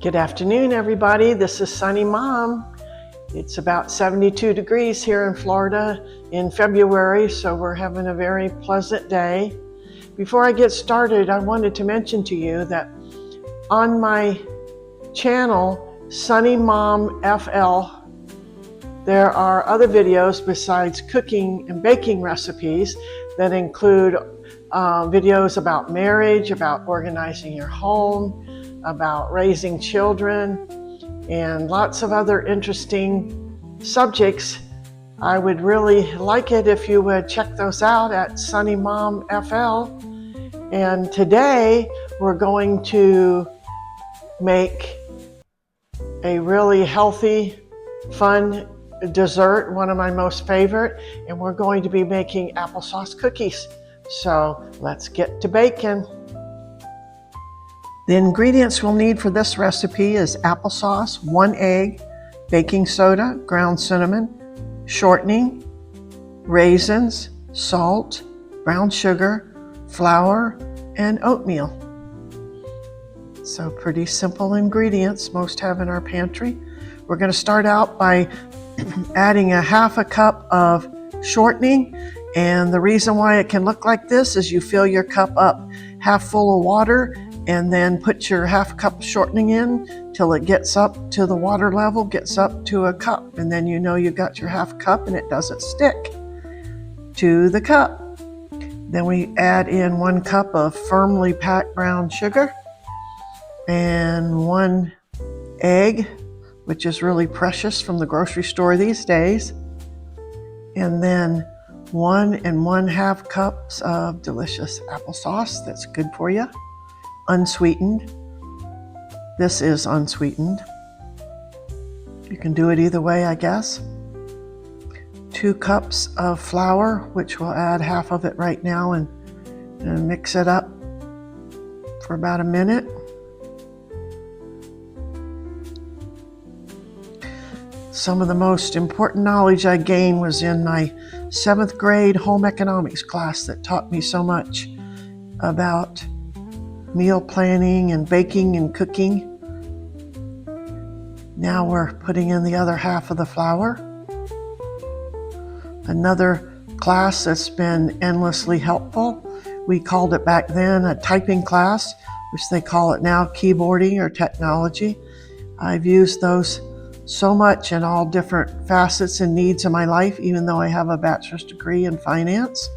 Good afternoon, everybody. This is Sunny Mom. It's about 72 degrees here in Florida in February, so we're having a very pleasant day. Before I get started, I wanted to mention to you that on my channel, SUNNYMOMFL, there are other videos besides cooking and baking recipes that include videos about marriage, about organizing your home, about raising children, and lots of other interesting subjects. I would really like it if you would check those out at SUNNYMOMFL. And today we're going to make a really healthy, fun dessert, one of my most favorite, and we're going to be making applesauce cookies. So let's get to baking. The ingredients we'll need for this recipe is applesauce, 1 egg, baking soda, ground cinnamon, shortening, raisins, salt, brown sugar, flour, and oatmeal. So pretty simple ingredients most have in our pantry. We're going to start out by adding 1/2 cup of shortening, and the reason why it can look like this is you fill your cup up half full of water and then put your 1/2 cup of shortening in till it gets up to the water level, gets up to a cup, and then you know you got your 1/2 cup and it doesn't stick to the cup. Then we add in 1 cup of firmly packed brown sugar and 1 egg, which is really precious from the grocery store these days, and then 1 1/2 cups of delicious applesauce that's good for you, unsweetened. This is unsweetened. You can do it either way, I guess. 2 cups of flour, which we'll add half of it right now and mix it up for about a minute. Some of the most important knowledge I gained was in my 7th grade home economics class that taught me so much about meal planning and baking and cooking. Now we're putting in the other half of the flour. Another class that's been endlessly helpful. We called it back then a typing class, which they call it now keyboarding or technology. I've used those so much in all different facets and needs of my life, even though I have a bachelor's degree in finance.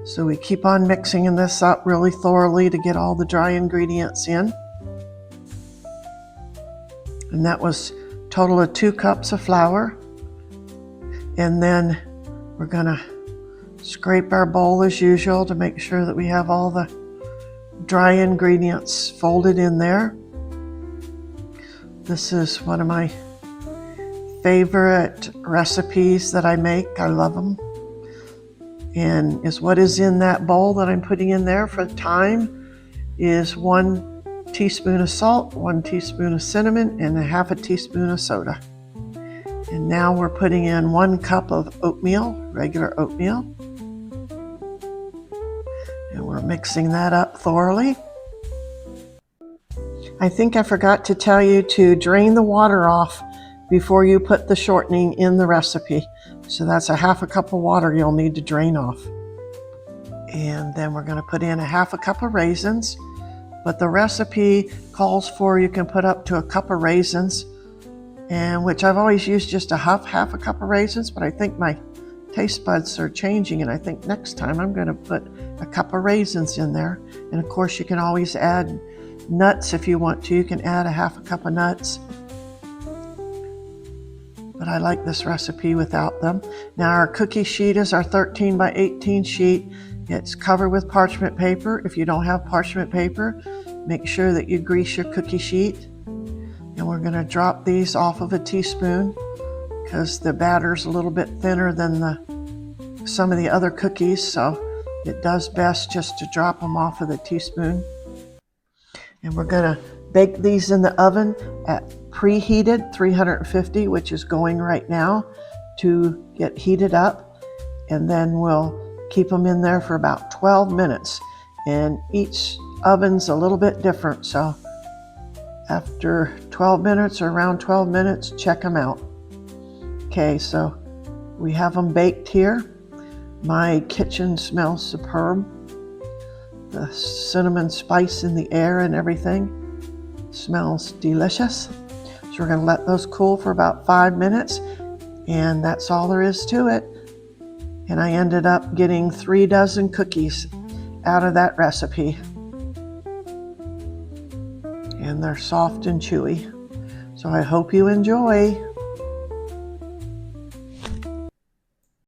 So we keep on mixing this up really thoroughly to get all the dry ingredients in. And that was a total of 2 cups of flour. And then we're gonna scrape our bowl as usual to make sure that we have all the dry ingredients folded in there. This is one of my favorite recipes that I make. I love them. And is what is in that bowl that I'm putting in there for time is 1 teaspoon of salt, 1 teaspoon of cinnamon, and 1/2 teaspoon of soda. And now we're putting in 1 cup of oatmeal, regular oatmeal. And we're mixing that up thoroughly. I think I forgot to tell you to drain the water off before you put the shortening in the recipe. So that's 1/2 cup of water you'll need to drain off. And then we're going to put in 1/2 cup of raisins. But the recipe calls for you can put up to 1 cup of raisins, and which I've always used just half a cup of raisins, but I think my taste buds are changing, and I think next time I'm going to put 1 cup of raisins in there. And of course you can always add nuts if you want to. You can add 1/2 cup of nuts. But I like this recipe without them. Now our cookie sheet is our 13 by 18 sheet. It's covered with parchment paper. If you don't have parchment paper, make sure that you grease your cookie sheet. And we're going to drop these off of a teaspoon because the batter's a little bit thinner than some of the other cookies, so it does best just to drop them off of the teaspoon. And we're going to bake these in the oven at preheated 350, which is going right now, to get heated up. And then we'll keep them in there for about 12 minutes. And each oven's a little bit different, so After 12 minutes or around 12 minutes, check them out. Okay, so we have them baked here. My kitchen smells superb. The cinnamon spice in the air and everything smells delicious. So we're going to let those cool for about 5 minutes, and that's all there is to it. And I ended up getting 3 dozen cookies out of that recipe. And they're soft and chewy. So I hope you enjoy.